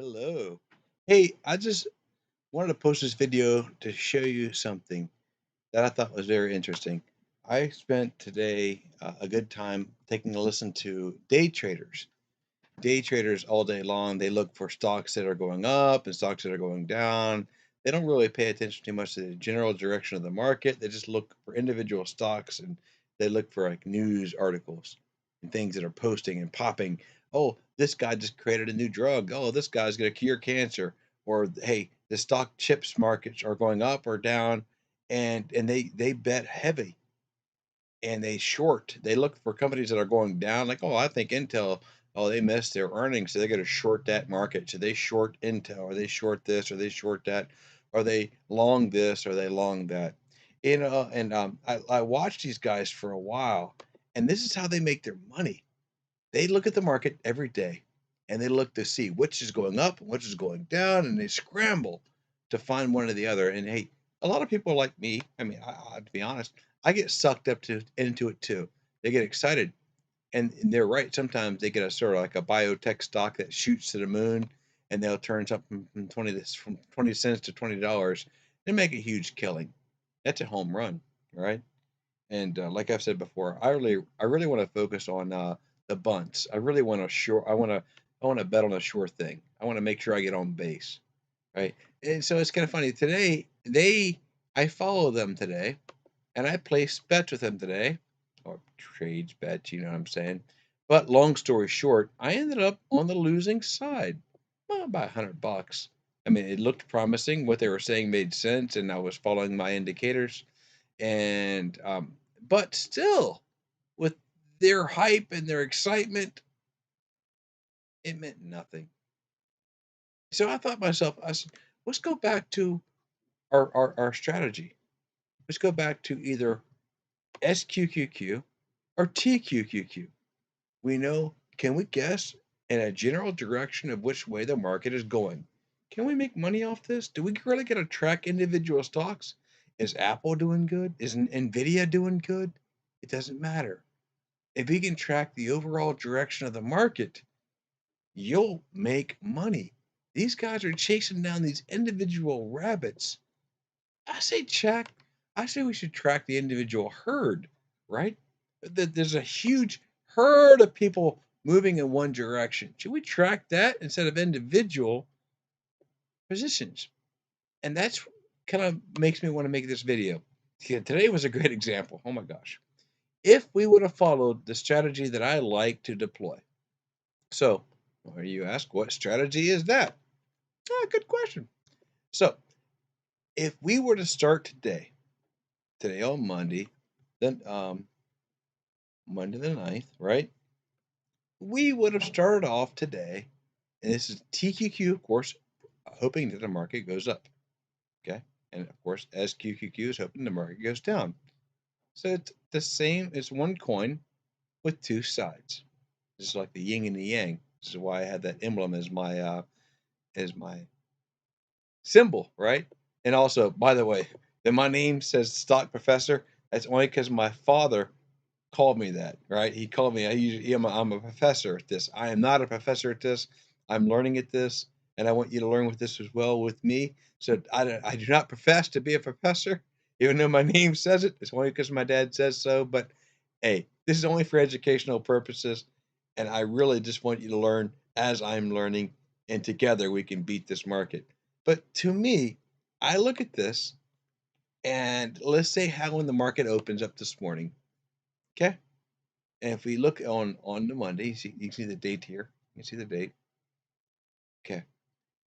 Hello. Hey, I just wanted to post this video to show you something that I thought was very interesting. I spent today a good time taking a listen to day traders. Day traders all day long, they look for stocks that are going up and stocks that are going down. They don't really pay attention too much to the general direction of the market. They just look for individual stocks and they look for like news articles and things that are posting and popping. Oh, this guy just created a new drug. Oh, this guy's going to cure cancer. Or hey, the stock chips markets are going up or down, and they bet heavy and they short. They look for companies that are going down. Like, oh, I think Intel. Oh, they missed their earnings, so they're going to short that market. So they short Intel, or they short this, or they short that, or they long this, or they long that. I watched these guys for a while, and this is how they make their money. They look at the market every day, and they look to see which is going up and which is going down, and they scramble to find one or the other. And hey, a lot of people like me, I mean, to be honest, I get sucked up to into it too. They get excited, and they're right. Sometimes they get a sort of like a biotech stock that shoots to the moon, and they'll turn something from 20 cents to $20 and make a huge killing. That's a home run, right? And like I've said before, I really want to focus on the bunts. I really want to sure. I want to bet on a sure thing. I want to make sure I get on base, right? And so it's kind of funny today. I follow them today, and I place bets with them today, or trades bets. You know what I'm saying? But long story short, I ended up on the losing side, well, by $100. I mean, it looked promising. What they were saying made sense, and I was following my indicators and but still with their hype and their excitement, it meant nothing. So I thought to myself, I said, let's go back to our strategy. Let's go back to either SQQQ or TQQQ. We know, can we guess in a general direction of which way the market is going? Can we make money off this? Do we really get to track individual stocks? Is Apple doing good? Is Nvidia doing good? It doesn't matter. If you can track the overall direction of the market, you'll make money. These guys are chasing down these individual rabbits. I say check. I say we should track the individual herd, right? There's a huge herd of people moving in one direction. Should we track that instead of individual positions? And that's kind of makes me want to make this video. Yeah, today was a great example. Oh my gosh. If we would have followed the strategy that I like to deploy, so, or you ask, what strategy is that? Ah, good question. So, if we were to start today on Monday, then Monday the 9th, right? We would have started off today, and this is TQQ, of course, hoping that the market goes up. Okay. And of course, SQQQ is hoping the market goes down. So it's the same, it's one coin with two sides. This is like the yin and the yang. This is why I had that emblem as my symbol, right? And also, by the way, that my name says stock professor, that's only because my father called me that, right? He called me, I'm a professor at this. I am not a professor at this. I'm learning at this, and I want you to learn with this as well with me. So I do not profess to be a professor, even though my name says it. It's only because my dad says so. But hey, this is only for educational purposes, and I really just want you to learn as I'm learning, and together we can beat this market. But to me, I look at this, and let's say how when the market opens up this morning, okay? And if we look on the Monday, you see the date here. You can see the date. Okay.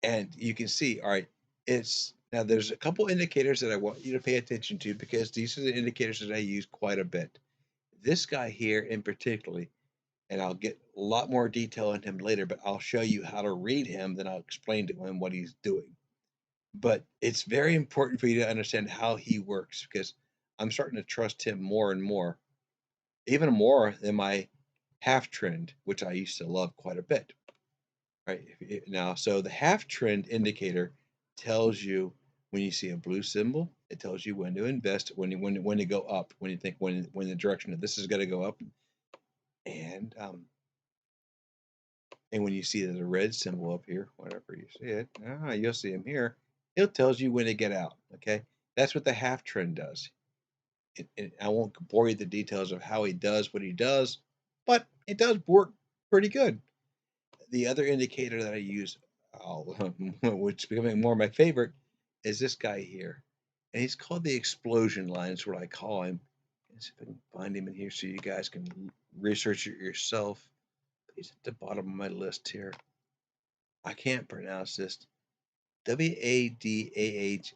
And you can see, all right, it's now there's a couple indicators that I want you to pay attention to because these are the indicators that I use quite a bit. This guy here in particularly, and I'll get a lot more detail on him later, but I'll show you how to read him, then I'll explain to him what he's doing. But it's very important for you to understand how he works because I'm starting to trust him more and more, even more than my half trend, which I used to love quite a bit. Right now, so the half trend indicator tells you when you see a blue symbol, it tells you when to invest, when to go up, when you think when the direction of this is going to go up, and And when you see the red symbol up here, whenever you see it, you'll see him here. It tells you when to get out. Okay, that's what the half trend does. I won't bore you with the details of how he does what he does, but it does work pretty good. The other indicator that I use, which is becoming more my favorite, is this guy here. And he's called the explosion line, is what I call him. Let's see if I can find him in here so you guys can research it yourself. He's at the bottom of my list here. I can't pronounce this. WADAH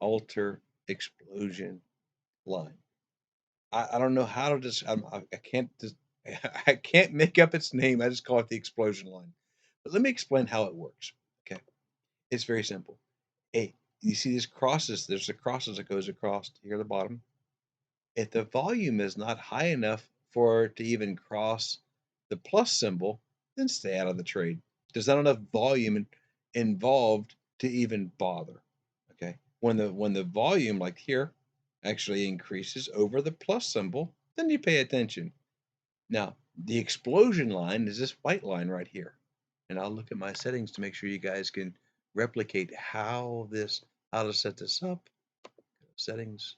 alter explosion line. I don't know how to just I can't just I can't make up its name. I just call it the explosion line. But let me explain how it works. Okay, it's very simple. Hey, you see these crosses? There's the crosses that goes across here at the bottom. If the volume is not high enough for it to even cross the plus symbol, then stay out of the trade. There's not enough volume involved to even bother. Okay. When the volume, like here, actually increases over the plus symbol, then you pay attention. Now, the explosion line is this white line right here. And I'll look at my settings to make sure you guys can replicate how to set this up. Settings,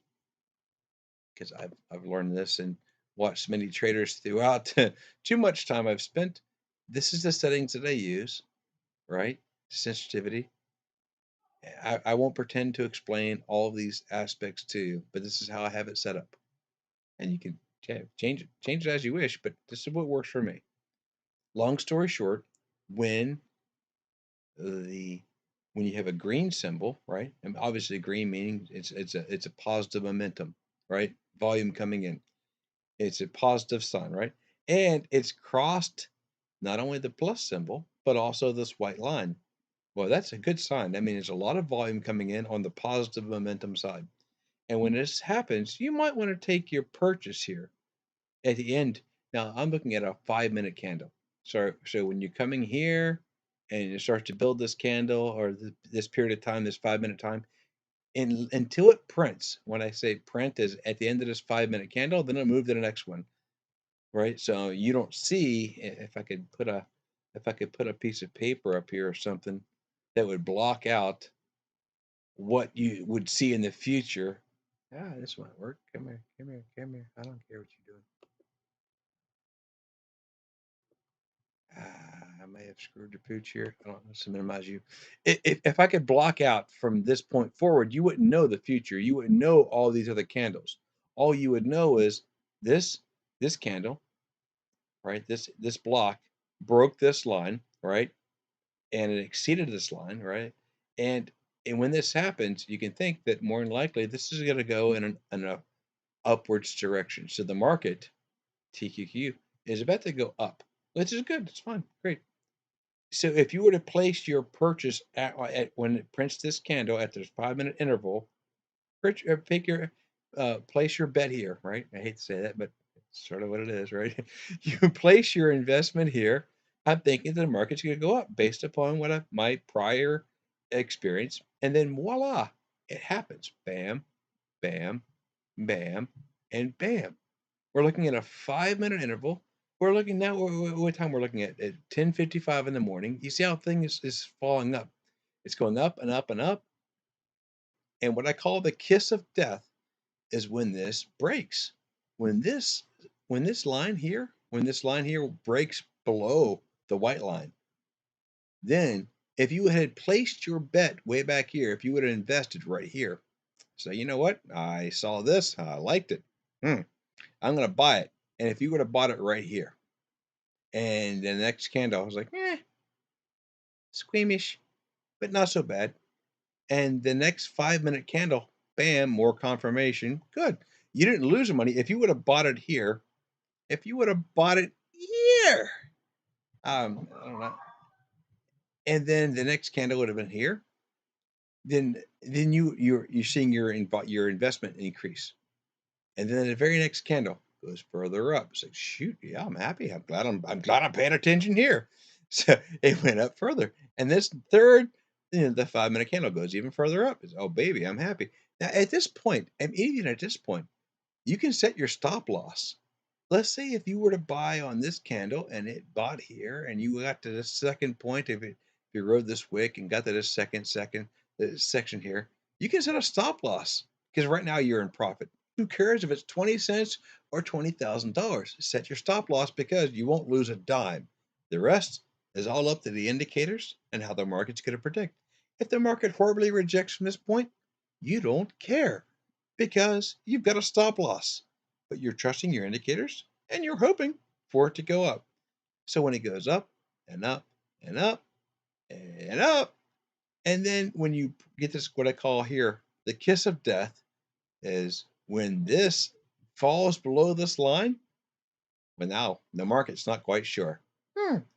because I've learned this and watched many traders throughout too much time I've spent. This is the settings that I use, right? Sensitivity. I won't pretend to explain all of these aspects to you, but this is how I have it set up. And you can change it as you wish, but this is what works for me. Long story short, when the when you have a green symbol, right? And obviously green meaning it's a positive momentum, right? Volume coming in. It's a positive sign, right? And it's crossed not only the plus symbol, but also this white line. Well, that's a good sign. I mean, there's a lot of volume coming in on the positive momentum side. And when this happens, you might want to take your purchase here at the end. Now, I'm looking at a 5-minute candle. So when you're coming here and you start to build this candle or this period of time, this 5-minute time, until it prints, when I say print is at the end of this 5-minute candle, then I'll move to the next one. Right? So you don't see if I could put a piece of paper up here or something that would block out what you would see in the future. This might work. Come here, come here, come here. I don't care what you're doing. I may have screwed your pooch here. I don't know. To minimize you. If I could block out from this point forward, you wouldn't know the future. You wouldn't know all these other candles. All you would know is this this candle, right? This block broke this line, right? And it exceeded this line, right? And and when this happens, you can think that more than likely this is going to go in a upwards direction. So the market TQQ is about to go up, which is good. It's fine, great. So if you were to place your purchase at when it prints this candle at this 5-minute interval, pick your place your bet here, right? I hate to say that, but it's sort of what it is, right? You place your investment here. I'm thinking the market's going to go up based upon my prior experience, and then voila, it happens. Bam, bam, bam, and bam. We're looking at a 5-minute interval. We're looking now. What time we're looking at 10:55 in the morning. You see how things is falling up. It's going up and up and up. And what I call the kiss of death is when this breaks. When this when this line here breaks below the white line, then if you had placed your bet way back here, if you would have invested right here, so you know what? I saw this, I liked it. I'm gonna buy it. And if you would have bought it right here, and the next candle, I was like, squeamish, but not so bad. And the next 5-minute candle, bam, more confirmation. Good. You didn't lose money. If you would have bought it here, if you would have bought it here, I don't know. And then the next candle would have been here. Then you're seeing your investment increase. And then the very next candle goes further up. It's like, shoot, yeah, I'm happy. I'm glad I'm paying attention here. So it went up further. And this third, the 5-minute candle goes even further up. It's, oh baby, I'm happy. Now at this point, and even at this point, you can set your stop loss. let's say if you were to buy on this candle and it bought here and you got to the second point, if you rode this wick and got to this this section here, you can set a stop loss because right now you're in profit. Who cares if it's 20 cents or $20,000? Set your stop loss because you won't lose a dime. The rest is all up to the indicators and how the market's going to predict. If the market horribly rejects from this point, you don't care because you've got a stop loss, but you're trusting your indicators and you're hoping for it to go up. So when it goes up and up and up and up, and then when you get this, what I call here, the kiss of death is when this falls below this line, but now the market's not quite sure.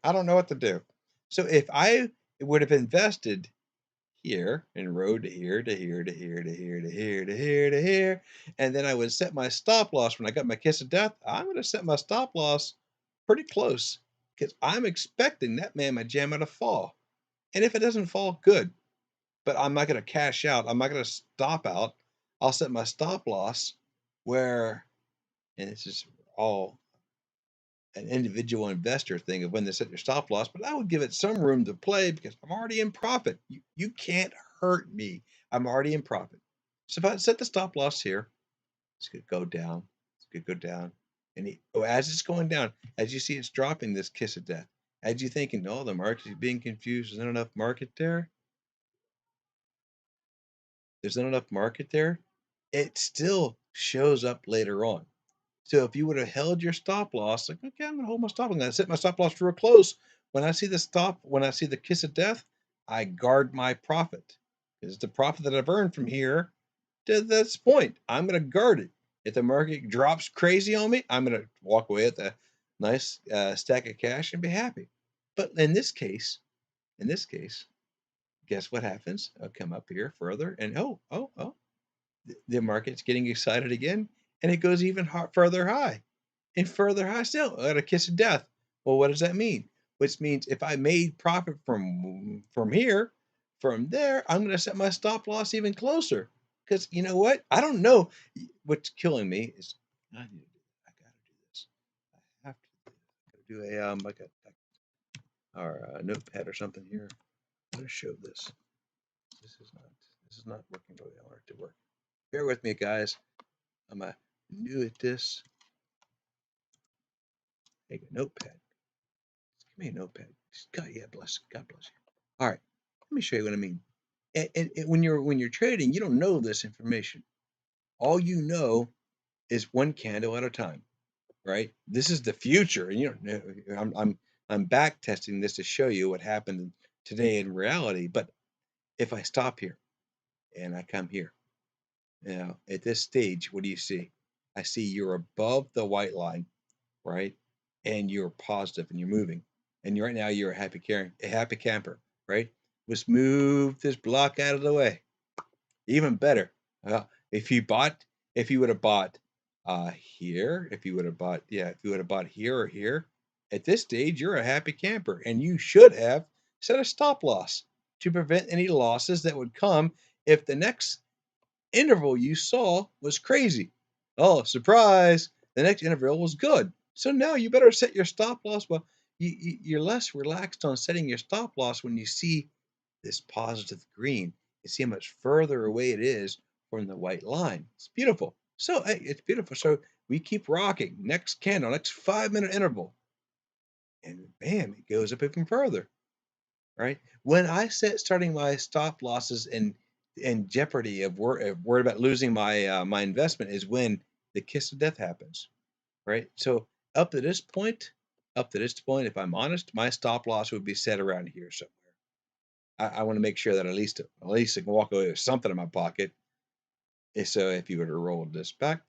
I don't know what to do. So if I would have invested here and rode to here to here to here to here to here to here to here, and then I would set my stop loss when I got my kiss of death. I'm going to set my stop loss pretty close because I'm expecting that mamma jamma to fall. And if it doesn't fall, good. But I'm not going to cash out. I'm not going to stop out. I'll set my stop loss where, and this is all an individual investor thing of when they set your stop loss, but I would give it some room to play because I'm already in profit. You can't hurt me. I'm already in profit. So if I set the stop loss here, it's going to go down. It's going to go down. And as it's going down, as you see it's dropping this kiss of death, as you thinking, no, the market is being confused. There's not enough market there. There's not enough market there. It still shows up later on. So if you would have held your stop loss, like, okay, I'm gonna hold my stop. I'm gonna set my stop loss real close. When I see the kiss of death, I guard my profit. Because the profit that I've earned from here to this point, I'm gonna guard it. If the market drops crazy on me, I'm gonna walk away with a nice stack of cash and be happy. But in this case, guess what happens? I'll come up here further and the market's getting excited again, and it goes even further high and further high still at a kiss of death. Well, what does that mean? Which means if I made profit from here, from there, I'm going to set my stop loss even closer. Because you know what? I don't know. What's killing me is I need to do. I got to do this. I have to do a like a notepad or something here. I'm going to show this. This is not working the way I want it to work. Bear with me, guys. I'm new at this. Take a notepad. Give me a notepad. God, yeah, God bless you. All right, let me show you what I mean. And when you're trading, you don't know this information. All you know is one candle at a time, right? This is the future, and you don't know. I'm back testing this to show you what happened today in reality. But if I stop here and I come here, now at this stage, what do you see? I see you're above the white line, right? And you're positive and you're moving. And right now you're a happy camper, right? Let's move this block out of the way. Even better. If you would have bought here, if you would have bought, yeah, if you would have bought here or here, at this stage, you're a happy camper. And you should have set a stop loss to prevent any losses that would come if the next interval you saw was crazy. Oh, surprise! The next interval was good. So now you better set your stop loss. Well, you're less relaxed on setting your stop loss when you see this positive green. You see how much further away it is from the white line. It's beautiful. So hey, it's beautiful. So we keep rocking. Next candle, next 5-minute interval. And bam, it goes up even further. Right? When I set starting my stop losses in jeopardy of worried about losing my investment is when the kiss of death happens, right? So up to this point, if I'm honest, my stop loss would be set around here somewhere. I want to make sure that at least I can walk away with something in my pocket. So if you were to roll this back,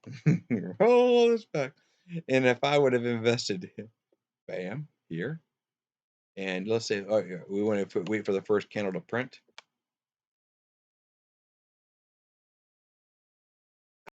roll this back, and if I would have invested, bam, here, and let's say, oh, yeah, we want to wait for the first candle to print.